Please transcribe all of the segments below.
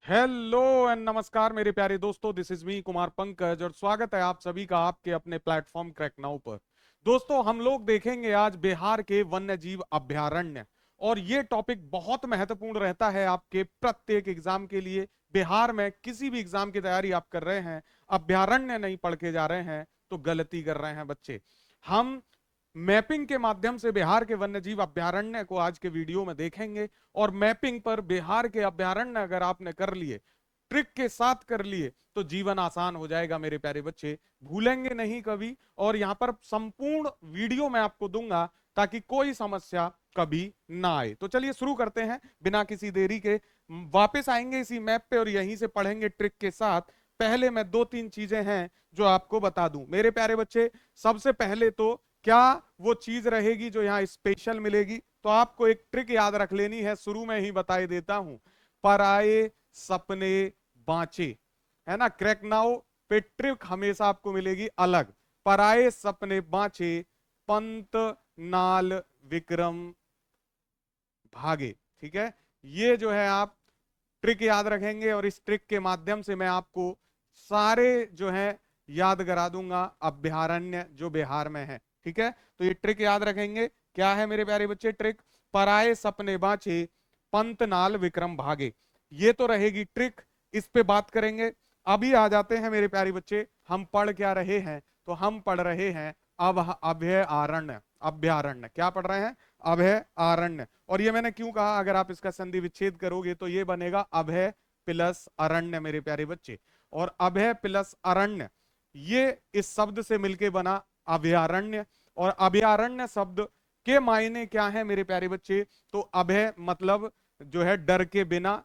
Hello and नमस्कार मेरे प्यारे दोस्तों, this is me Kumar Pankaj और स्वागत है आप सभी का आपके अपने प्लेटफॉर्म क्रैक नाउ पर। दोस्तों, हम लोग देखेंगे आज बिहार के वन्य जीव अभयारण्य। और ये टॉपिक बहुत महत्वपूर्ण रहता है आपके प्रत्येक एग्जाम के लिए। बिहार में किसी भी एग्जाम की तैयारी आप कर रहे हैं, अभयारण्य नहीं पढ़ के जा रहे हैं तो गलती कर रहे हैं बच्चे। हम मैपिंग के माध्यम से बिहार के वन्यजीव अभयारण्य को आज के वीडियो में देखेंगे। और मैपिंग पर बिहार के अभयारण्य अगर आपने कर लिए, ट्रिक के साथ कर लिए, तो जीवन आसान हो जाएगा मेरे प्यारे बच्चे। भूलेंगे नहीं कभी। और यहां पर संपूर्ण वीडियो मैं आपको दूंगा ताकि कोई समस्या कभी ना आए। तो चलिए शुरू करते हैं बिना किसी देरी के। वापस आएंगे इसी मैप पे और यहीं से पढ़ेंगे ट्रिक के साथ। पहले मैं दो तीन चीजें हैं जो आपको बता दूं मेरे प्यारे बच्चे। सबसे पहले तो क्या वो चीज रहेगी जो यहाँ स्पेशल मिलेगी, तो आपको एक ट्रिक याद रख लेनी है, शुरू में ही बता देता हूं। पराए सपने बांचे, है ना। क्रैक नाउ पे ट्रिक हमेशा आपको मिलेगी अलग। पराए सपने बांचे, पंत नाल विक्रम भागे। ठीक है, ये जो है आप ट्रिक याद रखेंगे और इस ट्रिक के माध्यम से मैं आपको सारे जो है याद करा दूंगा अभयारण्य जो बिहार में है। ठीक है, तो ये ट्रिक याद रखेंगे। क्या है मेरे प्यारे बच्चे ट्रिक? पराए सपने बांचे, पंत नाल विक्रम भागे। ये तो रहेगी ट्रिक, इस पे बात करेंगे। अभी आ जाते हैं मेरे प्यारे बच्चे, हम पढ़ क्या रहे हैं? तो हम पढ़ रहे हैं अब अभयारण्य। अभयारण्य क्या पढ़ रहे हैं? अभयारण्य। और ये मैंने क्यों कहा, अगर आप इसका संधि विच्छेद करोगे तो ये बनेगा अभय प्लस अरण्य मेरे प्यारे बच्चे। और अभय प्लस अरण्य ये इस शब्द से मिलके बना अभयारण्य। और अभयारण्य शब्द के मायने क्या है मेरे प्यारे बच्चे? तो अभय मतलब जो है डर के बिना,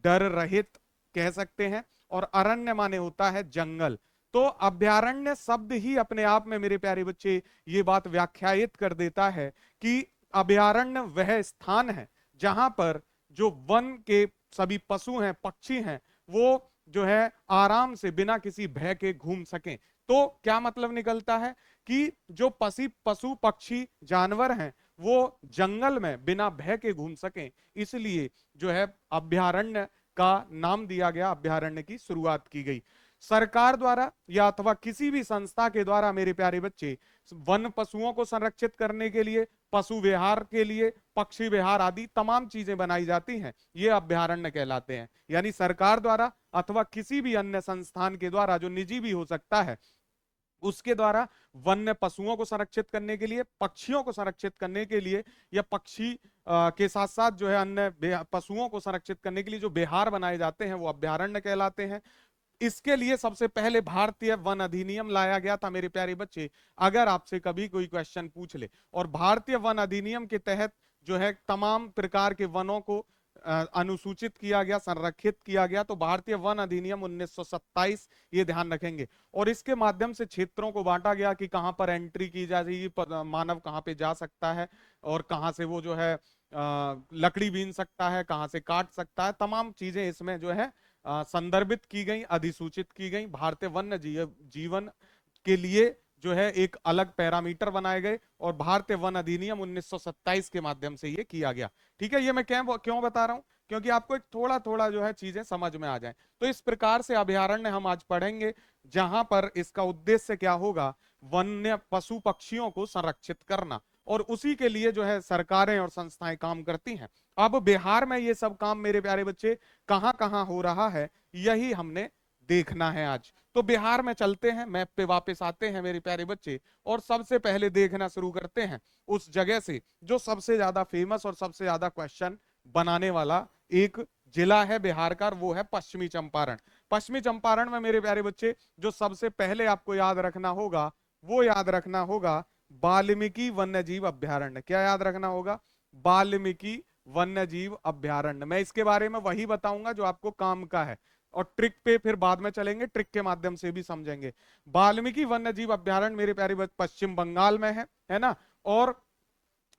डर रहित कह सकते हैं। और अरण्य माने होता है जंगल। तो अभयारण्य शब्द ही अपने आप में मेरे प्यारे बच्चे ये बात व्याख्यायित कर देता है कि अभयारण्य वह स्थान है जहां पर जो वन के सभी पशु हैं, पक्षी हैं, वो जो है आराम से बिना किसी भय के घूम सकें। तो क्या मतलब निकलता है कि जो पशु पक्षी जानवर हैं वो जंगल में बिना भय के घूम सकें, इसलिए जो है अभयारण्य का नाम दिया गया, अभयारण्य की शुरुआत की गई। सरकार द्वारा या अथवा किसी भी संस्था के द्वारा मेरे प्यारे बच्चे वन पशुओं को संरक्षित करने के लिए, पशु विहार के लिए, पक्षी विहार आदि तमाम चीजें बनाई जाती हैं, ये अभयारण्य कहलाते हैं। यानी सरकार द्वारा अथवा किसी भी अन्य संस्थान के द्वारा, जो निजी भी हो सकता है, उसके द्वारा वन्य पशुओं को संरक्षित करने के लिए, पक्षियों को संरक्षित करने के लिए, या पक्षी के साथ साथ जो है अन्य पशुओं को संरक्षित करने के लिए जो बिहार बनाए जाते हैं वो अभयारण्य कहलाते हैं। इसके लिए सबसे पहले भारतीय वन अधिनियम लाया गया था मेरे प्यारे बच्चे, अगर आपसे कभी कोई क्वेश्चन पूछ ले। और भारतीय वन अधिनियम के तहत जो है तमाम प्रकार के वनों को अनुसूचित किया गया, संरक्षित किया गया। तो भारतीय वन अधिनियम 1927, ये ध्यान रखेंगे। और इसके माध्यम से क्षेत्रों को बांटा गया कि कहां पर एंट्री की जाएगी, मानव कहां पे जा सकता है, और कहां से वो जो है लकड़ी बीन सकता है, कहां से काट सकता है, तमाम चीजें इसमें जो है संदर्भित की गई, अधिसूचित की गई। भारतीय वन्य जीवन के लिए जो है एक अलग पैरामीटर बनाए गए और भारतीय वन अधिनियम 1927 के माध्यम से ये किया गया। ठीक है, ये मैं क्यों बता रहा हूं? क्योंकि आपको एक थोड़ा थोड़ा जो है चीजें समझ में आ जाए। तो इस प्रकार से अभयारण्य हम आज पढ़ेंगे, जहां पर इसका उद्देश्य क्या होगा? वन्य पशु पक्षियों को संरक्षित करना। और उसी के लिए जो है सरकारें और संस्थाएं काम करती हैं। अब बिहार में ये सब काम मेरे प्यारे बच्चे कहां कहां हो रहा है, यही हमने देखना है आज। तो बिहार में चलते हैं, मैप पे वापस आते हैं मेरे प्यारे बच्चे, और सबसे पहले देखना शुरू करते हैं उस जगह से जो सबसे ज्यादा फेमस और सबसे ज्यादा क्वेश्चन बनाने वाला एक जिला है बिहार का, वो है पश्चिमी चंपारण। पश्चिमी चंपारण में मेरे प्यारे बच्चे जो सबसे पहले आपको याद रखना होगा, वो याद रखना होगा वाल्मीकि वन्यजीव अभयारण्य। क्या याद रखना होगा? वाल्मीकि वन्यजीव अभयारण्य। मैं इसके बारे में वही बताऊंगा जो आपको काम का है, और ट्रिक पे फिर बाद में चलेंगे, ट्रिक के माध्यम से भी समझेंगे। वाल्मीकि वन्यजीव अभयारण्य मेरे प्यारे पश्चिम बंगाल में है ना। और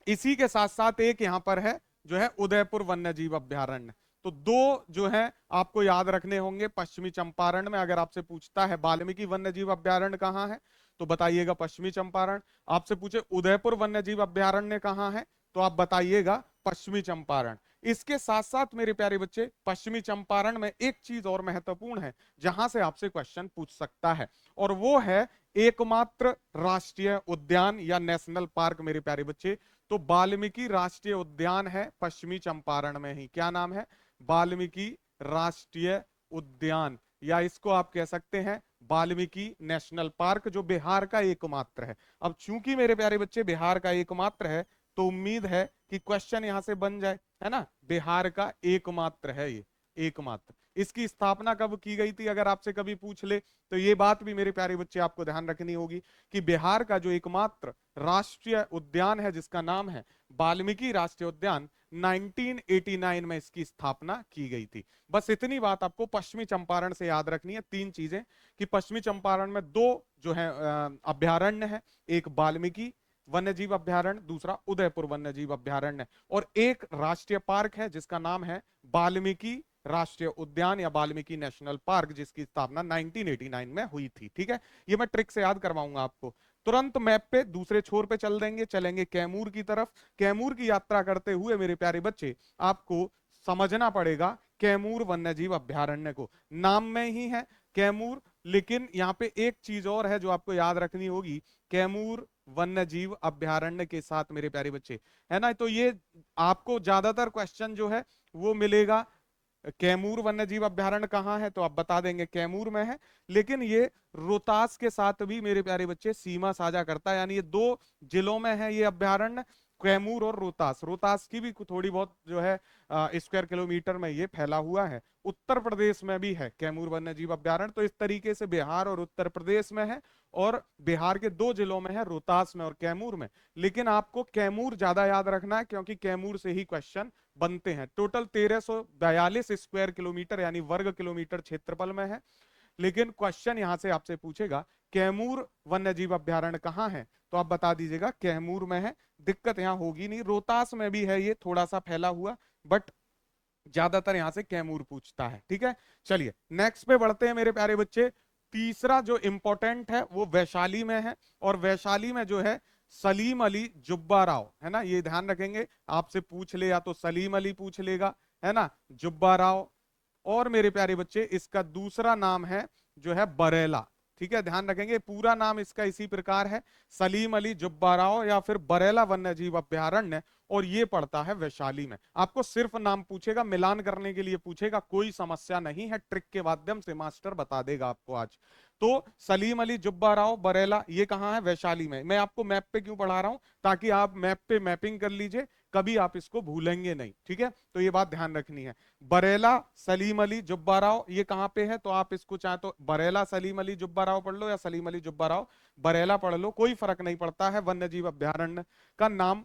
इसी के साथ साथ एक यहां पर है जो है उदयपुर वन्यजीव अभयारण्य। तो दो जो है आपको याद रखने होंगे पश्चिमी चंपारण में। अगर आपसे पूछता है वाल्मीकि वन्यजीव अभयारण्य कहाँ है, तो बताइएगा पश्चिमी चंपारण। आपसे पूछे उदयपुर वन्यजीव अभयारण्य कहाँ है, तो आप बताइएगा पश्चिमी चंपारण। इसके साथ साथ मेरे प्यारे बच्चे पश्चिमी चंपारण में एक चीज और महत्वपूर्ण है जहां से आपसे क्वेश्चन पूछ सकता है, और वो है एकमात्र राष्ट्रीय उद्यान या नेशनल पार्क मेरे प्यारे बच्चे। तो वाल्मीकि राष्ट्रीय उद्यान है पश्चिमी चंपारण में ही। क्या नाम है? वाल्मीकि राष्ट्रीय उद्यान, या इसको आप कह सकते हैं वाल्मीकि नेशनल पार्क, जो बिहार का एकमात्र है। अब चूंकि मेरे प्यारे बच्चे बिहार का एकमात्र है तो उम्मीद है कि क्वेश्चन यहां से बन जाए, है ना। बिहार का एकमात्र है ये, एकमात्र। इसकी स्थापना कब की गई थी अगर आपसे कभी पूछ ले तो ये बात भी मेरे प्यारे बच्चे आपको ध्यान रखनी होगी कि बिहार का जो एकमात्र राष्ट्रीय उद्यान है जिसका नाम है वाल्मीकि राष्ट्रीय उद्यान, 1989 में इसकी स्थापना की गई थी। बस इतनी बात आपको पश्चिमी चंपारण से याद रखनी है, तीन चीजें, कि पश्चिमी चंपारण में दो जो है अभ्यारण्य है, एक वाल्मीकि वन्यजीव अभ्यारण्य, दूसरा उदयपुर वन्यजीव अभ्यारण्य, और एक राष्ट्रीय पार्क है जिसका नाम है वाल्मीकि राष्ट्रीय उद्यान या वाल्मीकि नेशनल पार्क, जिसकी स्थापना 1989 में हुई थी। ठीक है, ये मैं ट्रिक से याद करवाऊंगा आपको। तुरंत मैप पे दूसरे छोर पे चल देंगे, चलेंगे कैमूर की तरफ। कैमूर की यात्रा करते हुए मेरे प्यारे बच्चे आपको समझना पड़ेगा कैमूर वन्यजीव अभ्यारण्य को। नाम में ही है कैमूर, लेकिन यहाँ पे एक चीज और है जो आपको याद रखनी होगी, कैमूर वन्यजीव अभ्यारण्य के साथ मेरे प्यारे बच्चे, है ना। तो ये आपको ज्यादातर क्वेश्चन जो है वो मिलेगा कैमूर वन्यजीव अभ्यारण्य कहाँ है, तो आप बता देंगे कैमूर में है, लेकिन ये रोहतास के साथ भी मेरे प्यारे बच्चे सीमा साझा करता है, यानी ये दो जिलों में है ये अभ्यारण्य, कैमूर और रोहतास। रोहतास की भी थोड़ी बहुत जो है स्क्वायर किलोमीटर में ये फैला हुआ है। उत्तर प्रदेश में भी है कैमूर वन्यजीव अभ्यारण्य। तो इस तरीके से बिहार और उत्तर प्रदेश में है, और बिहार के दो जिलों में है, रोहतास में और कैमूर में। लेकिन आपको कैमूर ज्यादा याद रखना है क्योंकि कैमूर से ही क्वेश्चन बनते हैं। टोटल 1342 स्क्वायर किलोमीटर यानी वर्ग किलोमीटर क्षेत्रफल में है, लेकिन क्वेश्चन यहां से आपसे पूछेगा कैमूर वन्यजीव अभ्यारण्य कहाँ है, तो आप बता दीजिएगा कैमूर में है। दिक्कत यहां होगी नहीं, रोहतास में भी है ये थोड़ा सा फैला हुआ, बट ज्यादातर यहां से कैमूर पूछता है। ठीक है, चलिए नेक्स्ट पे बढ़ते हैं मेरे प्यारे बच्चे। तीसरा जो इंपॉर्टेंट है वो वैशाली में है, और वैशाली में जो है सलीम अली जुब्बा राव, है ना। ये ध्यान रखेंगे, आपसे पूछ ले या तो सलीम अली पूछ लेगा, है ना, जुब्बा राव, और मेरे प्यारे बच्चे इसका दूसरा नाम है जो है बरेला। ठीक है, ध्यान रखेंगे पूरा नाम इसका इसी प्रकार है, सलीम अली जुब्बा राव या फिर बरेला वन्यजीव अभ्यारण्य, और ये पड़ता है वैशाली में। आपको सिर्फ नाम पूछेगा, मिलान करने के लिए पूछेगा, कोई समस्या नहीं है, ट्रिक के माध्यम से मास्टर बता देगा आपको आज। तो सलीम अली जुब्बा राव बरेला ये कहाँ है? वैशाली में। मैं आपको मैप पे क्यों पढ़ा रहा हूं? ताकि आप मैप पे मैपिंग कर लीजिए, कभी आप इसको भूलेंगे नहीं। ठीक है, तो ये बात ध्यान रखनी है। बरेला सलीम अली जुब्बा राव ये कहाँ पे है? तो आप इसको चाहे तो बरेला सलीम अली जुब्बा राव पढ़ लो या सलीम अली जुब्बा राव बरेला पढ़ लो, कोई फर्क नहीं पड़ता है। वन्यजीव अभ्यारण्य का नाम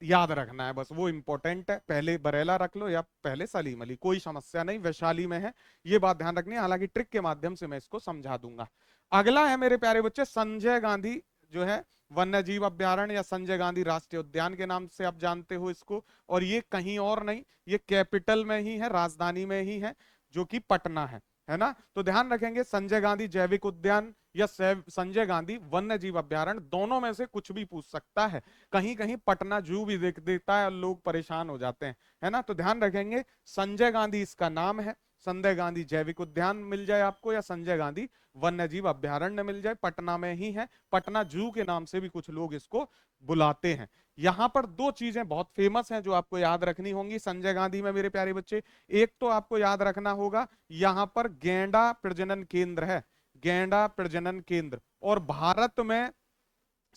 याद रखना है बस, वो इंपॉर्टेंट है। पहले बरेला रख लो या पहले सलीम अली, कोई समस्या नहीं, वैशाली में है, ये बात ध्यान रखनी है। हालांकि ट्रिक के माध्यम से मैं इसको समझा दूंगा। अगला है मेरे प्यारे बच्चे संजय गांधी जो है वन्यजीव अभ्यारण्य या संजय गांधी राष्ट्रीय उद्यान के नाम से आप जानते हो इसको, और ये कहीं और नहीं, ये कैपिटल में ही है, राजधानी में ही है, जो कि पटना है ना। तो ध्यान रखेंगे संजय गांधी जैविक उद्यान या संजय गांधी वन्य जीव अभ्यारण्य, दोनों में से कुछ भी पूछ सकता है। कहीं कहीं पटना जू भी देख देता है और लोग परेशान हो जाते हैं, है ना। तो ध्यान रखेंगे संजय गांधी इसका नाम है, संजय गांधी जैविक उद्यान मिल जाए आपको या संजय गांधी वन्यजीव अभ्यारण्य मिल जाए, पटना में ही है। पटना जू के नाम से भी कुछ लोग इसको बुलाते हैं। यहां पर दो चीजें बहुत फेमस हैं जो आपको याद रखनी होंगी संजय गांधी में मेरे प्यारे बच्चे। एक तो आपको याद रखना होगा यहां पर गैंडा प्रजनन केंद्र है, गैंडा प्रजनन केंद्र, और भारत में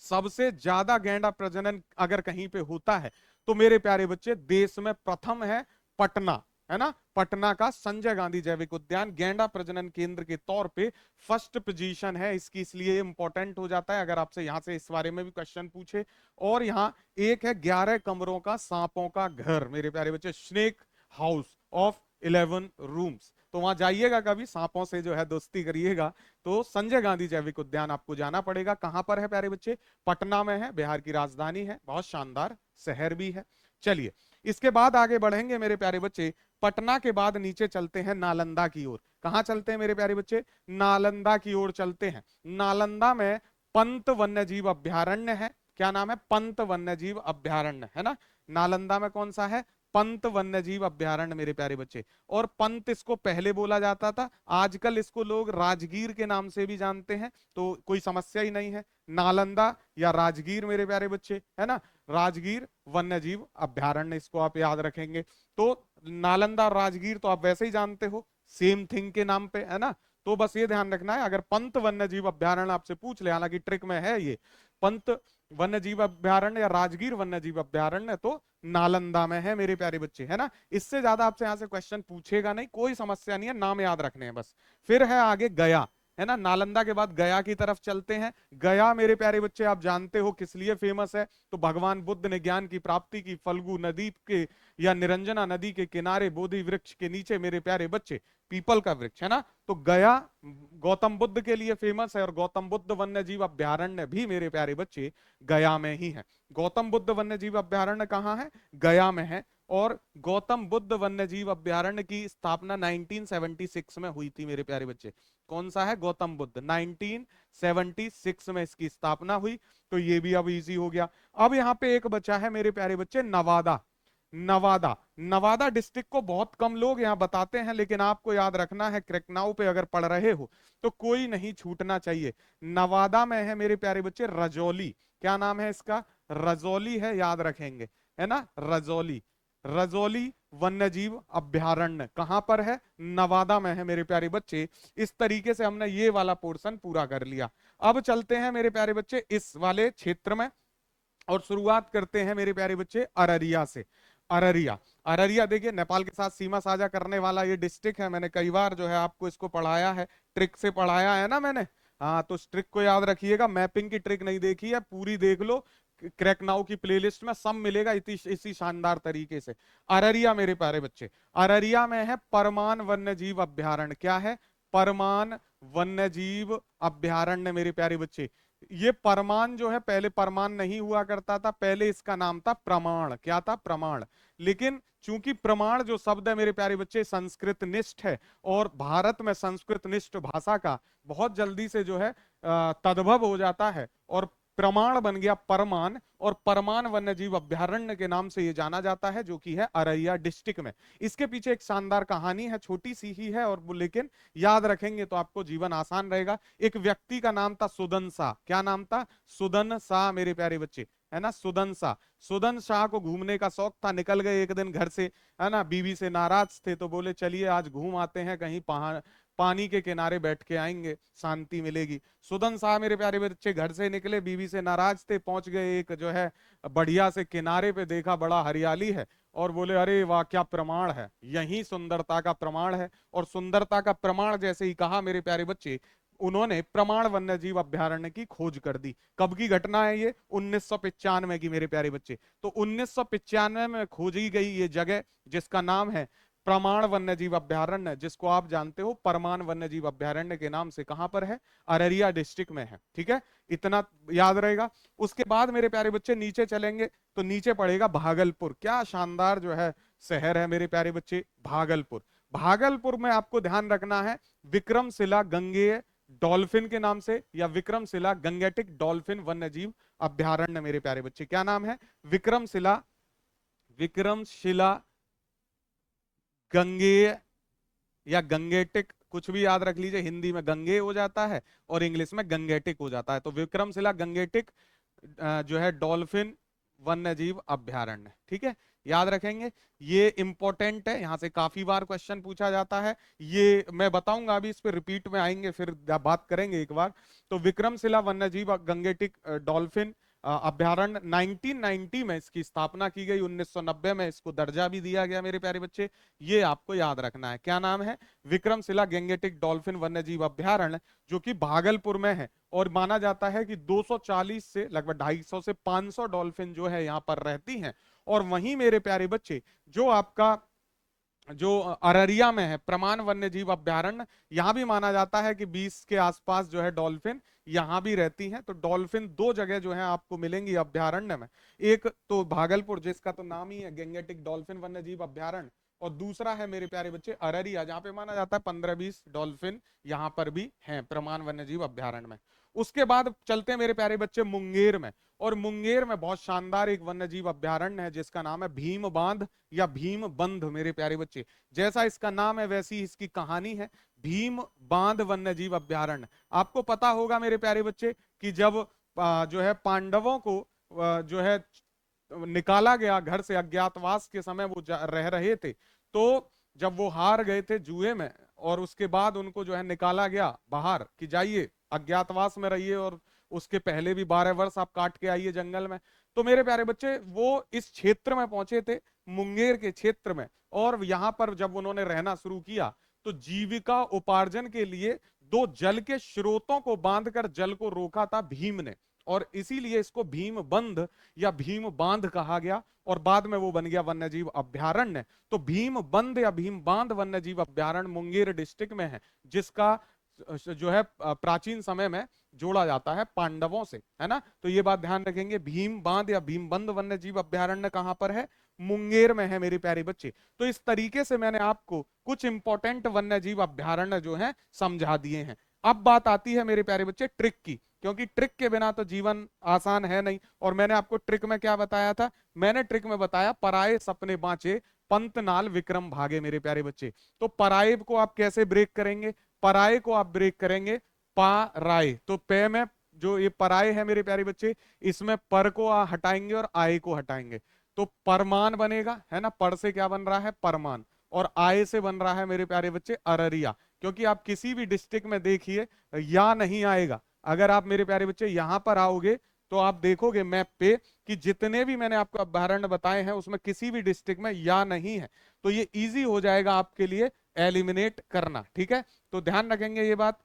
सबसे ज्यादा गैंडा प्रजनन अगर कहीं पे होता है तो मेरे प्यारे बच्चे देश में प्रथम है पटना, है ना। पटना का संजय गांधी जैविक उद्यान गैंडा प्रजनन केंद्र के तौर पे फर्स्ट पोजीशन है इसकी, इसलिए इंपॉर्टेंट हो जाता है अगर आपसे यहां से इस बारे में भी क्वेश्चन पूछे। और यहाँ एक है 11 कमरों का सांपों का घर मेरे प्यारे बच्चे, स्नेक हाउस ऑफ 11 रूम्स। तो वहां जाइएगा कभी, सांपों से जो है दोस्ती करिएगा। तो संजय गांधी जैविक उद्यान आपको जाना पड़ेगा। कहां पर है प्यारे बच्चे? पटना में है, बिहार की राजधानी है, बहुत शानदार शहर भी है। चलिए इसके बाद आगे बढ़ेंगे मेरे प्यारे बच्चे। पटना के बाद नीचे चलते हैं नालंदा की ओर। कहां चलते हैं मेरे प्यारे बच्चे? नालंदा की ओर चलते हैं। नालंदा में पंत वन्यजीव अभ्यारण्य है। क्या नाम है? पंत वन्यजीव अभ्यारण्य, है ना। नालंदा में कौन सा है? पंत वन्यजीव अभ्यारण्य मेरे प्यारे बच्चे। और पंत इसको पहले बोला जाता था, आजकल इसको लोग राजगीर के नाम से भी जानते हैं, तो कोई समस्या ही नहीं है। नालंदा या राजगीर मेरे प्यारे बच्चे, है ना, राजगीर वन्यजीव अभ्यारण्य, इसको आप याद रखेंगे। तो नालंदा और राजगीर तो आप वैसे ही जानते हो, सेम थिंग के नाम पे, है ना। तो बस ये ध्यान रखना है, अगर पंत वन्यजीव अभ्यारण्य आपसे पूछ ले, हालांकि ट्रिक में है ये, पंत वन्यजीव अभ्यारण्य या राजगीर वन्यजीव अभ्यारण्य तो नालंदा में है मेरे प्यारे बच्चे, है ना। इससे ज्यादा आपसे यहां से क्वेश्चन पूछेगा नहीं, कोई समस्या नहीं है, नाम याद रखने हैं बस। फिर है आगे गया, है ना, नालंदा के बाद गया की तरफ चलते हैं। गया मेरे प्यारे बच्चे आप जानते हो किस लिए फेमस है, तो भगवान बुद्ध ने ज्ञान की प्राप्ति की, फल्गु नदी के या निरंजना नदी के किनारे बोधि वृक्ष के नीचे मेरे प्यारे बच्चे, पीपल का वृक्ष, है ना। तो गया गौतम बुद्ध के लिए फेमस है, और गौतम बुद्ध वन्यजीव अभ्यारण्य भी मेरे प्यारे बच्चे गया में ही है। गौतम बुद्ध वन्यजीव अभ्यारण्य कहाँ है, गया में है। और गौतम बुद्ध वन्यजीव अभ्यारण्य की स्थापना 1976 में हुई थी मेरे प्यारे बच्चे। कौन सा है, गौतम बुद्ध, 1976 में इसकी स्थापना हुई। तो ये भी अब इजी हो गया। अब यहाँ पे एक बचा है मेरे प्यारे बच्चे, नवादा। नवादा, नवादा डिस्ट्रिक्ट को बहुत कम लोग यहाँ बताते हैं, लेकिन आपको याद रखना है, क्रैकनाउ पे अगर पढ़ रहे हो तो कोई नहीं छूटना चाहिए। नवादा में है मेरे प्यारे बच्चे रजौली। क्या नाम है इसका, रजौली है, याद रखेंगे, है ना, रजौली। रजौली वन्यजीव अभ्यारण्य कहां पर है, नवादा में है मेरे प्यारे बच्चे। इस तरीके से हमने ये वाला पोर्शन पूरा कर लिया। अब चलते हैं मेरे प्यारे बच्चे इस वाले क्षेत्र में, और शुरुआत करते हैं मेरे प्यारे बच्चे अररिया से। अररिया, अररिया देखिए नेपाल के साथ सीमा साझा करने वाला ये डिस्ट्रिक्ट है। मैंने कई बार जो है आपको इसको पढ़ाया है, ट्रिक से पढ़ाया है ना मैंने। हाँ, तो इस ट्रिक को याद रखिएगा, मैपिंग की ट्रिक नहीं देखी है, पूरी देख लो, क्रैक नाउ की प्लेलिस्ट में सब मिलेगा इसी शानदार तरीके से। अररिया मेरे प्यारे बच्चे, अररिया में है परमान वन्यजीव अभ्यारण्य। क्या है, परमान वन्यजीव अभ्यारण्य मेरे प्यारे बच्चे। ये परमान जो है, पहले परमान नहीं हुआ करता था, पहले इसका नाम था प्रमाण। क्या था, प्रमाण। लेकिन चूंकि प्रमाण जो शब्द है मेरे प्यारे बच्चे संस्कृत निष्ठ है, और भारत में संस्कृत निष्ठ भाषा का बहुत जल्दी से जो है तद्भव हो जाता है, और प्रमाण बन गया परमान, और परमान वन्यजीव अभ्यारण्य के नाम से ये जाना जाता है, जो कि है अररिया डिस्ट्रिक्ट में। इसके पीछे एक शानदार कहानी है, छोटी सी ही है, और लेकिन याद रखेंगे तो आपको जीवन आसान रहेगा। एक व्यक्ति का नाम था सुदन शाह। क्या नाम था, सुदन शाह मेरे प्यारे बच्चे, है ना, सुदन शाह। सुदन शाह को घूमने का शौक था, निकल गए एक दिन घर से, है ना, बीवी से नाराज थे, तो बोले चलिए आज घूम आते हैं कहीं, पानी के किनारे बैठ के आएंगे, शांति मिलेगी। सुदन शाह मेरे प्यारे बच्चे घर से निकले, बीवी से नाराज थे, पहुंच गए एक जो है बढ़िया से किनारे पे, देखा बड़ा हरियाली है, और बोले अरे वाह क्या प्रमाण है, यही सुंदरता का प्रमाण है। और सुंदरता का प्रमाण जैसे ही कहा मेरे प्यारे बच्चे, उन्होंने प्रमाण वन्यजीव अभ्यारण्य की खोज कर दी। कब की घटना है ये, 1995 की मेरे प्यारे बच्चे। तो 1995 में खोजी गई ये जगह, जिसका नाम है प्रमाण वन्यजीव अभ्यारण्य, जिसको आप जानते हो परमान वन्यजीव अभ्यारण्य के नाम से, कहां पर है, अररिया डिस्ट्रिक्ट में है। ठीक है, इतना याद रहेगा। उसके बाद मेरे प्यारे बच्चे नीचे चलेंगे, तो नीचे पड़ेगा भागलपुर। क्या शानदार जो है शहर है मेरे प्यारे बच्चे, भागलपुर। भागलपुर में आपको ध्यान रखना है, विक्रमशिला गंगेय डॉल्फिन के नाम से, या विक्रमशिला गंगेटिक डॉल्फिन वन्यजीव अभ्यारण्य मेरे प्यारे बच्चे। क्या नाम है, विक्रमशिला, विक्रमशिला गंगेय या गंगेटिक, कुछ भी याद रख लीजिए, हिंदी में गंगे हो जाता है और इंग्लिश में गंगेटिक हो जाता है। तो विक्रमशिला गंगेटिक जो है डॉल्फिन वन्यजीव अभ्यारण्य, ठीक है, याद रखेंगे। ये इंपॉर्टेंट है, यहां से काफी बार क्वेश्चन पूछा जाता है। ये मैं बताऊंगा, अभी इस पे रिपीट में आएंगे, फिर बात करेंगे एक बार। तो विक्रमशिला वन्यजीव गंगेटिक डॉल्फिन अभ्यारण्य 1990 में इसकी स्थापना की गई, 1990 में इसको दर्जा भी दिया गया मेरे प्यारे बच्चे। ये आपको याद रखना है। क्या नाम है, विक्रमशिला गंगेटिक डॉल्फिन वन्यजीव अभ्यारण्य, जो कि भागलपुर में है। और माना जाता है कि 240 से लगभग 250 से 500 डॉल्फिन जो है यहाँ पर रहती हैं। और वहीं मेरे प्यारे बच्चे, जो आपका जो अररिया में है प्रमाण वन्यजीव अभ्यारण्य, यहां भी माना जाता है कि 20 के आसपास जो है डॉल्फिन यहां भी रहती हैं। तो डॉल्फिन दो जगह जो है आपको मिलेंगी अभ्यारण्य में, एक तो भागलपुर जिसका तो नाम ही है गंगेटिक डॉल्फिन वन्यजीव अभ्यारण्य, और दूसरा है मेरे प्यारे बच्चे अररिया, जहां पे माना जाता है 15-20 डॉल्फिन यहां पर भी हैं प्रमाण वन्यजीव अभ्यारण्य में। उसके बाद चलते हैं मेरे प्यारे बच्चे मुंगेर में। और मुंगेर में बहुत शानदार एक वन्य जीव अभ्यारण्य है जिसका नाम है भीम बांध या भीम बंध मेरे प्यारे बच्चे। जैसा इसका नाम है वैसी इसकी कहानी है। भीम बांध वन्य जीव अभ्यारण्य। आपको पता होगा मेरे प्यारे बच्चे कि जब जो है पांडवों को जो है निकाला गया घर से, अज्ञातवास के समय वो रह रहे थे, तो जब वो हार गए थे जुए में और उसके बाद उनको जो है निकाला गया बाहर कि जाइए अज्ञातवास में रहिए और उसके पहले भी 12 वर्ष आप काट के आइए जंगल में। तो मेरे प्यारे बच्चे वो इस क्षेत्र में पहुंचे थे, मुंगेर के क्षेत्र में, और यहां पर जब उन्होंने रहना शुरू किया तो जीविका उपार्जन के लिए दो जल के स्रोतों को बांधकर जल को रोका था भीम ने, और इसीलिए इसको भीम बंध या भीम बांध कहा गया और बाद में वो बन गया वन्यजीव अभ्यारण्य। तो भीम बंध या भीम बांध वन्यजीव अभ्यारण्य मुंगेर डिस्ट्रिक्ट में है, जिसका जो है प्राचीन समय में जोड़ा जाता है पांडवों से, है ना। तो ये बात ध्यान रखेंगे, भीम बांध या भीम बंध वन्यजीव अभ्यारण्य कहां पर है? मुंगेर में है मेरे प्यारे बच्चे। तो इस तरीके से मैंने आपको कुछ इंपॉर्टेंट वन्यजीव अभ्यारण्य जो है समझा दिए हैं। अब बात आती है मेरे प्यारे बच्चे ट्रिक की, क्योंकि ट्रिक के बिना तो जीवन आसान है नहीं। और मैंने आपको ट्रिक में क्या बताया था? मैंने ट्रिक में बताया पराये सपने बांचे पंत नाल विक्रम भागे मेरे प्यारे बच्चे। तो पराये को आप कैसे ब्रेक करेंगे? पराये को आप ब्रेक करेंगे पा राय। तो पे में जो ये पराये है मेरे प्यारे बच्चे, इसमें पर को हटाएंगे और आय को हटाएंगे तो परमान बनेगा, है ना। पर से क्या बन रहा है? परमान। और आय से बन रहा है मेरे प्यारे बच्चे अररिया। क्योंकि आप किसी भी डिस्ट्रिक्ट में देखिए या नहीं आएगा। अगर आप मेरे प्यारे बच्चे यहां पर आओगे तो आप देखोगे मैप पे कि जितने भी मैंने आपको अभ्यारण्य बताए हैं उसमें किसी भी डिस्ट्रिक्ट में या नहीं है। तो ये इजी हो जाएगा आपके लिए एलिमिनेट करना, ठीक है। तो ध्यान रखेंगे ये बात।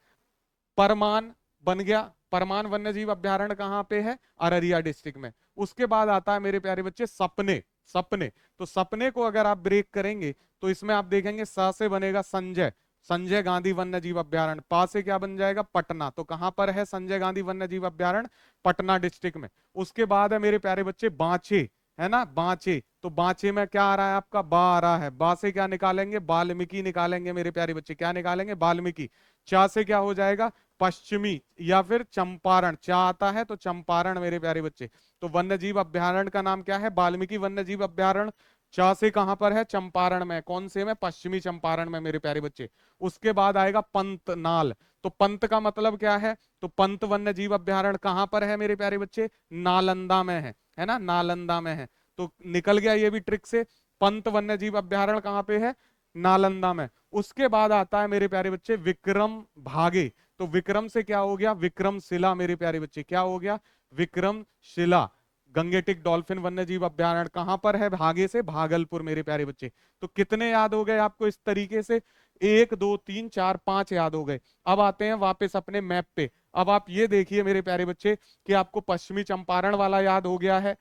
परमान बन गया। परमान वन्यजीव अभ्यारण्य कहां पे है? अररिया डिस्ट्रिक्ट में। उसके बाद आता है मेरे प्यारे बच्चे सपने। सपने, तो सपने को अगर आप ब्रेक करेंगे तो इसमें आप देखेंगे स से बनेगा संजय, संजय गांधी वन्य जीव अभ्यारण्य। पा से क्या बन जाएगा? पटना। तो कहां पर है संजय गांधी वन्य जीव अभ्यारण्य? पटना डिस्ट्रिक्ट में। उसके बाद है मेरे प्यारे बच्चे बांचे, है ना, बांचे। तो बांचे में क्या आ रहा है आपका? बा आ रहा है। बा से क्या निकालेंगे? वाल्मीकि निकालेंगे मेरे प्यारे बच्चे। क्या निकालेंगे? वाल्मीकि। चा से क्या हो जाएगा? पश्चिमी या फिर चंपारण। चा आता है तो चंपारण मेरे प्यारे बच्चे। तो वन्यजीव अभ्यारण्य का नाम क्या है? वाल्मीकि वन्यजीव अभ्यारण्य। चा से कहां पर है? चंपारण में। कौन से में? पश्चिमी चंपारण में मेरे प्यारे बच्चे। उसके बाद आएगा पंतनाल। तो पंत का मतलब क्या है? तो पंत वन्य जीव अभ्यारण्य कहां पर है मेरे प्यारे बच्चे? नालंदा में है ना, नालंदा में है। तो निकल गया ये भी ट्रिक से। पंत वन्य जीव अभ्यारण्य कहां पे है? नालंदा में। उसके बाद आता है मेरे प्यारे बच्चे विक्रम भागे। तो विक्रम से क्या हो गया? विक्रमशिला मेरे प्यारे बच्चे। क्या हो गया? विक्रमशिला। गंगेटिक डॉल्फिन वन्यजीव अभ्यारण्य कहां पर है? भागे से भागलपुर मेरे प्यारे बच्चे। तो कितने याद हो गए आपको इस तरीके से? 1 2 3 4 5 याद हो गए। अब आते हैं वापस अपने मैप पे। अब आप ये देखिए मेरे प्यारे बच्चे कि आपको पश्चिमी चंपारण वाला याद हो गया है,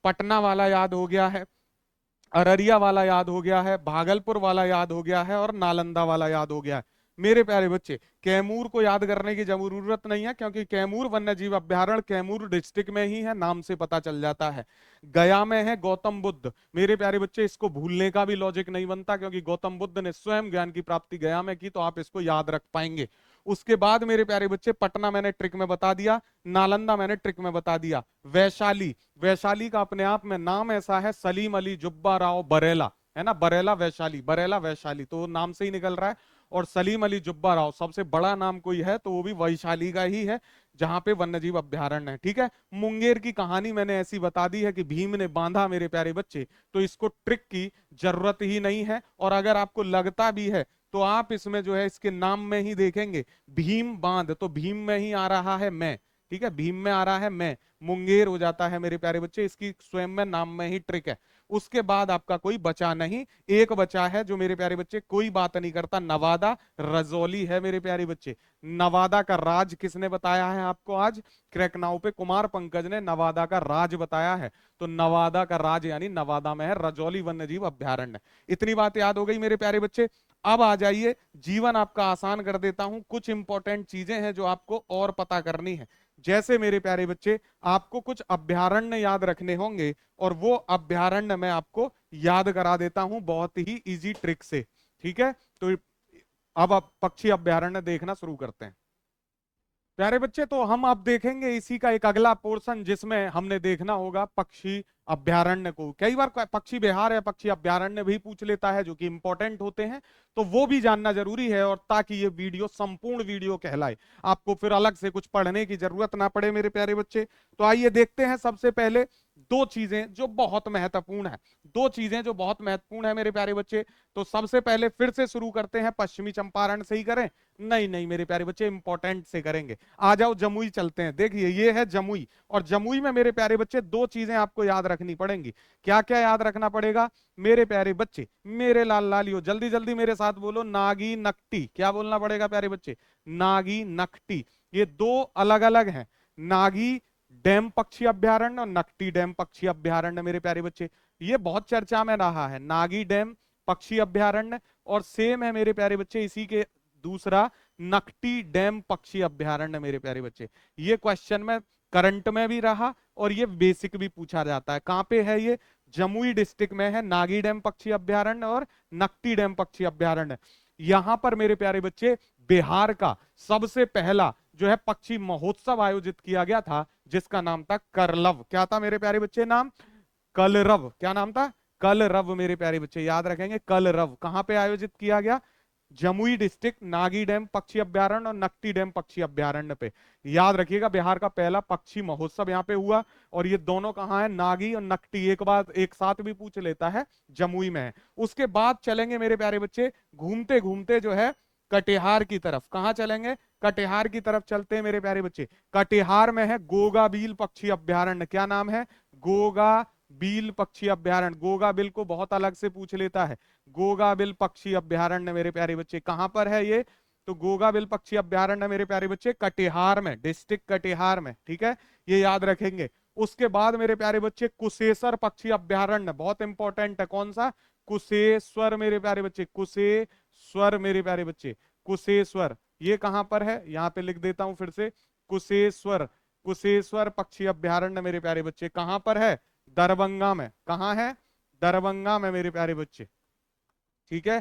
पटना वाला याद हो गया है, अररिया वाला याद हो गया है, भागलपुर वाला याद हो गया है और नालंदा वाला याद हो गया है। मेरे प्यारे बच्चे कैमूर को याद करने की जरूरत नहीं है, क्योंकि कैमूर वन्यजीव अभ्यारण्य कैमूर डिस्ट्रिक्ट में ही है, नाम से पता चल जाता है। गया में है गौतम बुद्ध। मेरे प्यारे बच्चे इसको भूलने का भी लॉजिक नहीं बनता, क्योंकि गौतम बुद्ध ने स्वयं ज्ञान की प्राप्ति गया में की, तो आप इसको याद रख पाएंगे। उसके बाद मेरे प्यारे बच्चे पटना मैंने ट्रिक में बता दिया, नालंदा मैंने ट्रिक में बता दिया। वैशाली, वैशाली का अपने आप में नाम ऐसा है, सलीम अली जुब्बा राव बरेला, है ना, बरेला वैशाली, बरेला वैशाली, तो नाम से ही निकल रहा है। और सलीम अली जुब्बा राव सबसे बड़ा नाम कोई है तो वो भी वैशाली का ही है, जहां पे वन्यजीव अभ्यारण्य है, ठीक है। मुंगेर की कहानी मैंने ऐसी बता दी है कि भीम ने बांधा मेरे प्यारे बच्चे, तो इसको ट्रिक की जरूरत ही नहीं है। और अगर आपको लगता भी है तो आप इसमें जो है इसके नाम में ही देखेंगे भीम बांध, तो भीम में ही आ रहा है मैं, ठीक है, भीम में आ रहा है मैं, मुंगेर हो जाता है मेरे प्यारे बच्चे, इसकी स्वयं में नाम में ही ट्रिक है। उसके बाद आपका कोई बचा नहीं, एक बचा है जो मेरे प्यारे बच्चे कोई बात नहीं करता, नवादा रजौली है मेरे प्यारे बच्चे। नवादा का राज किसने बताया है आपको? आज क्रैक नाउ पे कुमार पंकज ने नवादा का राज बताया है। तो नवादा का राज यानी नवादा में है रजौली वन्यजीव अभ्यारण्य। इतनी बात याद हो गई मेरे प्यारे बच्चे। अब आ जाइए, जीवन आपका आसान कर देता हूं, कुछ इंपॉर्टेंट चीजें हैं जो आपको और पता करनी है। जैसे मेरे प्यारे बच्चे आपको कुछ अभ्यारण्य याद रखने होंगे, और वो अभ्यारण्य मैं आपको याद करा देता हूं बहुत ही इजी ट्रिक से, ठीक है। तो अब आप पक्षी अभ्यारण्य देखना शुरू करते हैं। प्यारे बच्चे, तो हम अब देखेंगे इसी का एक अगला पोर्शन, जिसमें हमने देखना होगा पक्षी अभयारण्य को। कई बार पक्षी विहार या पक्षी अभयारण्य भी पूछ लेता है, जो कि इंपॉर्टेंट होते हैं, तो वो भी जानना जरूरी है, और ताकि ये वीडियो संपूर्ण वीडियो कहलाए, आपको फिर अलग से कुछ पढ़ने की जरूरत ना पड़े मेरे प्यारे बच्चे। तो आइए देखते हैं सबसे पहले दो चीजें जो बहुत महत्वपूर्ण है, दो चीजें जो बहुत महत्वपूर्ण है मेरे प्यारे बच्चे। तो सबसे पहले फिर से शुरू करते हैं, पश्चिमी चंपारण से ही करें? नहीं नहीं मेरे प्यारे बच्चे, इंपॉर्टेंट से करेंगे। आ जाओ जमुई चलते हैं। देखिए ये है जमुई, और जमुई में मेरे प्यारे बच्चे दो चीजें आपको याद रखनी पड़ेंगी। क्या क्या याद रखना पड़ेगा मेरे प्यारे बच्चे, मेरे लाल लालियो, जल्दी जल्दी मेरे साथ बोलो, नागी नकटी। क्या बोलना पड़ेगा प्यारे बच्चे? नागी नकटी। ये दो अलग अलग हैं, नागी डैम पक्षी अभयारण्य और नकटी डैम पक्षी अभयारण्य मेरे प्यारे बच्चे। ये बहुत चर्चा में रहा है, नागी डैम पक्षी अभयारण्य, और सेम है मेरे प्यारे बच्चे इसी के दूसरा नकटी डैम पक्षी अभयारण्य मेरे प्यारे बच्चे। ये क्वेश्चन में करंट में भी रहा, और ये बेसिक भी पूछा जाता है। कहां पे है ये? जमुई डिस्ट्रिक्ट में है नागी डैम पक्षी अभयारण्य और नकटी डैम पक्षी अभयारण्य। यहां पर मेरे प्यारे बच्चे बिहार का सबसे पहला जो है पक्षी महोत्सव आयोजित किया गया था, जिसका नाम था करलव। क्या था मेरे प्यारे बच्चे नाम? कलरव। क्या नाम था? कलरव मेरे प्यारे बच्चे, याद रखेंगे कलरव। कहां पे आयोजित किया गया? जमुई डिस्ट्रिक्ट नागी डैम पक्षी अभयारण्य और नकटी डैम पक्षी अभयारण्य पे। याद रखिएगा बिहार का पहला पक्षी महोत्सव यहाँ पे हुआ, और ये दोनों कहाँ है? नागी और नकटी। एक बात एक साथ भी पूछ लेता है, जमुई में है। उसके बाद चलेंगे मेरे प्यारे बच्चे घूमते घूमते जो है कटिहार की तरफ। कहाँ चलेंगे? कटिहार की तरफ चलते हैं मेरे प्यारे बच्चे। कटिहार में है गोगा बील पक्षी अभयारण्य। क्या नाम है? गोगा बील पक्षी अभयारण्य। गोगा बिल को बहुत अलग से पूछ लेता है, गोगाबिल पक्षी अभयारण्य मेरे प्यारे बच्चे कहां पर है ये? तो गोगाबिल पक्षी अभयारण्य मेरे प्यारे बच्चे कटिहार में, डिस्ट्रिक्ट कटिहार में, ठीक है, ये याद रखेंगे। उसके बाद मेरे प्यारे बच्चे कुशेश्वर पक्षी अभयारण्य, बहुत इंपॉर्टेंट है। कौन सा? कुशेश्वर मेरे प्यारे बच्चे, कुशेश्वर मेरे प्यारे बच्चे, कुशेश्वर। ये कहां पर है? यहां पे लिख देता हूं फिर से, कुशेश्वर, कुशेश्वर पक्षी अभयारण्य मेरे प्यारे बच्चे कहां पर है? दरभंगा में। कहां है? दरभंगा में मेरे प्यारे बच्चे, ठीक है।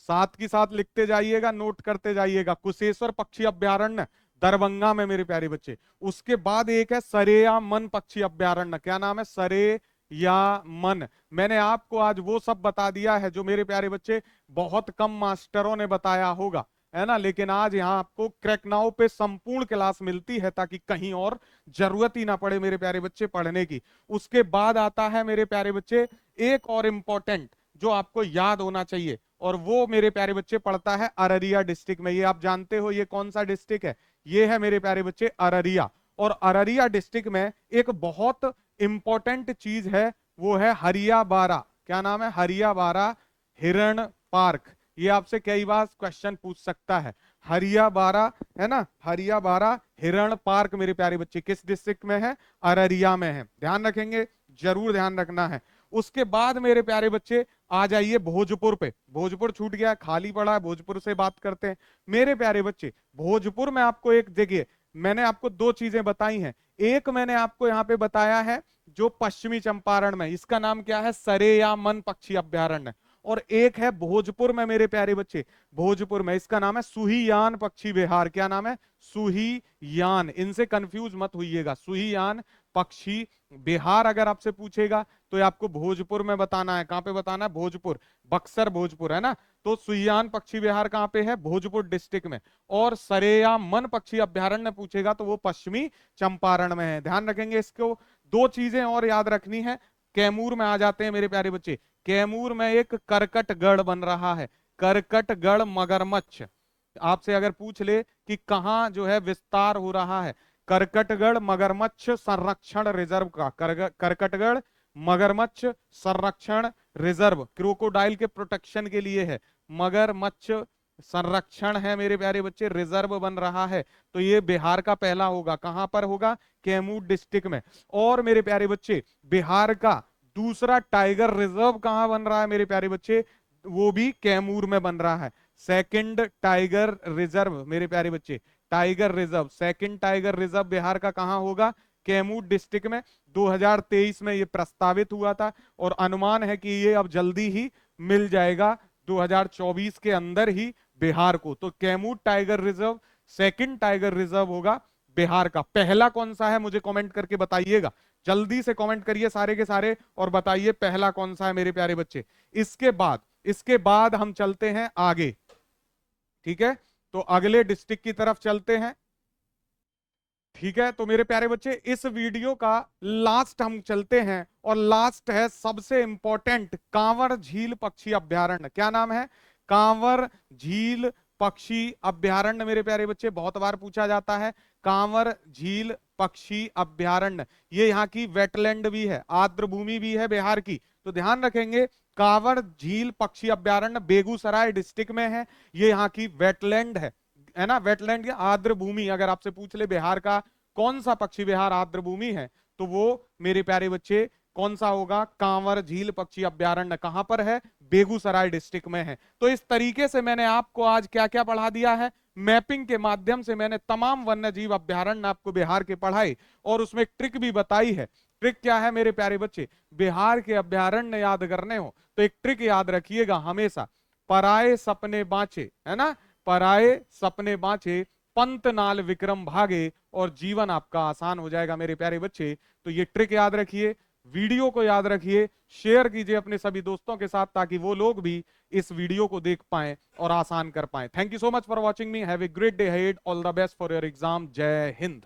साथ की साथ लिखते जाइएगा, नोट करते जाइएगा, कुशेश्वर पक्षी अभयारण्य दरभंगा में मेरे प्यारे बच्चे। उसके बाद एक है सरेया मन पक्षी अभयारण्य। क्या नाम है? सरे या मन। मैंने आपको आज वो सब बता दिया है जो मेरे प्यारे बच्चे बहुत कम मास्टरों ने बताया होगा, है ना। लेकिन आज यहाँ आपको क्रैकनाउ पे संपूर्ण क्लास मिलती है, ताकि कहीं और जरूरत ही ना पड़े मेरे प्यारे बच्चे पढ़ने की। उसके बाद आता है मेरे प्यारे बच्चे एक और इंपॉर्टेंट जो आपको याद होना चाहिए, और वो मेरे प्यारे बच्चे पड़ता है अररिया डिस्ट्रिक्ट में। ये आप जानते हो ये कौन सा डिस्ट्रिक्ट है? ये है मेरे प्यारे बच्चे अररिया। और अररिया डिस्ट्रिक्ट में एक बहुत इंपॉर्टेंट चीज है, वो है हरिया बारा। क्या नाम है? हरिया बारा हिरण पार्क। ये आपसे कई बार क्वेश्चन पूछ सकता है। हरिया बारा, है ना, हरिया बारा हिरण पार्क मेरे प्यारे बच्चे किस डिस्ट्रिक्ट में है? अररिया में है। ध्यान रखेंगे, जरूर ध्यान रखना है। उसके बाद मेरे प्यारे बच्चे आ जाइए भोजपुर पे। भोजपुर छूट गया, खाली पड़ा है, भोजपुर से बात करते हैं मेरे प्यारे बच्चे। भोजपुर में आपको एक देखिए, मैंने आपको दो चीजें बताई हैं। एक मैंने आपको यहाँ पे बताया है जो पश्चिमी चंपारण में, इसका नाम क्या है? सरेयामन पक्षी अभयारण्य। और एक है भोजपुर में मेरे प्यारे बच्चे, भोजपुर में, इसका नाम है सुहीयान पक्षी विहार। क्या नाम है? सुहीयान। इनसे कंफ्यूज मत होइएगा, सुहीयान पक्षी बिहार अगर आपसे पूछेगा तो ये आपको भोजपुर में बताना है। कहां पे बताना है? भोजपुर, बक्सर भोजपुर, है ना। तो सुइयान पक्षी विहार कहां पे है? भोजपुर डिस्ट्रिक्ट में। और सरेया मन पक्षी अभयारण्य पूछेगा तो वो पश्चिमी चंपारण में है। ध्यान रखेंगे इसको। दो चीजें और याद रखनी है। कैमूर में आ जाते हैं मेरे प्यारे बच्चे। कैमूर में एक करकटगढ़ बन रहा है, करकटगढ़ मगरमच्छ। आपसे अगर पूछ ले कि कहां जो है विस्तार हो रहा है, करकटगढ़ मगरमच्छ संरक्षण रिजर्व का, करकटगढ़ मगरमच्छ संरक्षण रिजर्व, क्रोकोडाइल के प्रोटेक्शन के लिए है। मगरमच्छ संरक्षण है मेरे प्यारे बच्चे, रिजर्व बन रहा है। तो ये बिहार का पहला होगा। कहां पर होगा? कैमूर डिस्ट्रिक्ट में। और मेरे प्यारे बच्चे बिहार का दूसरा टाइगर रिजर्व कहां बन रहा है मेरे प्यारे बच्चे? वो भी कैमूर में बन रहा है। सेकंड टाइगर रिजर्व मेरे प्यारे बच्चे, tiger reserve, second tiger reserve Bihar का कहां होगा? कैमूर डिस्ट्रिक्ट में। 2023 में ये प्रस्तावित हुआ था, और अनुमान है कि ये अब जल्दी ही मिल जाएगा 2024 के अंदर ही बिहार को। तो Kaimur tiger reserve second tiger reserve होगा बिहार का पहला कौन सा है, मुझे कमेंट करके बताइएगा। जल्दी से कमेंट करिए सारे के सारे और बताइए पहला कौन सा है मेरे प्यारे बच्चे। इसके बाद हम चलते हैं आगे। ठीक है, तो अगले डिस्ट्रिक्ट की तरफ चलते हैं। ठीक है, तो मेरे प्यारे बच्चे इस वीडियो का लास्ट हम चलते हैं और लास्ट है सबसे इंपॉर्टेंट, कांवर झील पक्षी अभ्यारण्य। क्या नाम है? कांवर झील पक्षी अभ्यारण्य। मेरे प्यारे बच्चे बहुत बार पूछा जाता है, कांवर झील पक्षी अभ्यारण्य। ये यहाँ की वेटलैंड भी है, आर्द्र भूमि भी है बिहार की, तो ध्यान रखेंगे। कांवर झील पक्षी अभ्यारण्य बेगूसराय डिस्ट्रिक्ट में है। ये यहाँ की वेटलैंड है ना, वेटलैंड या आर्द्र भूमि। अगर आपसे पूछ ले बिहार का कौन सा पक्षी विहार आर्द्र भूमि है, तो वो मेरे प्यारे बच्चे कौन सा होगा? कांवर झील पक्षी अभ्यारण्य। कहां पर है? बेगूसराय डिस्ट्रिक्ट में है। तो इस तरीके से मैंने आपको आज क्या क्या पढ़ा दिया है, मैपिंग के माध्यम से मैंने तमाम वन्य जीव अभ्यारण्य आपको बिहार के पढ़ाए और उसमें एक ट्रिक भी बताई है। ट्रिक क्या है मेरे प्यारे बच्चे? बिहार के अभ्यारण्य याद करने हो तो एक ट्रिक याद रखिएगा हमेशा, पराए सपने बाँचे, है ना, पराए सपने बाँचे, पंत नाल विक्रम भागे, और जीवन आपका आसान हो जाएगा मेरे प्यारे बच्चे। तो ये ट्रिक याद रखिए, वीडियो को याद रखिए, शेयर कीजिए अपने सभी दोस्तों के साथ ताकि वो लोग भी इस वीडियो को देख पाएं और आसान कर पाएं। Thank you so much for watching me, have a great day ahead, all the best for your exam. जय हिंद।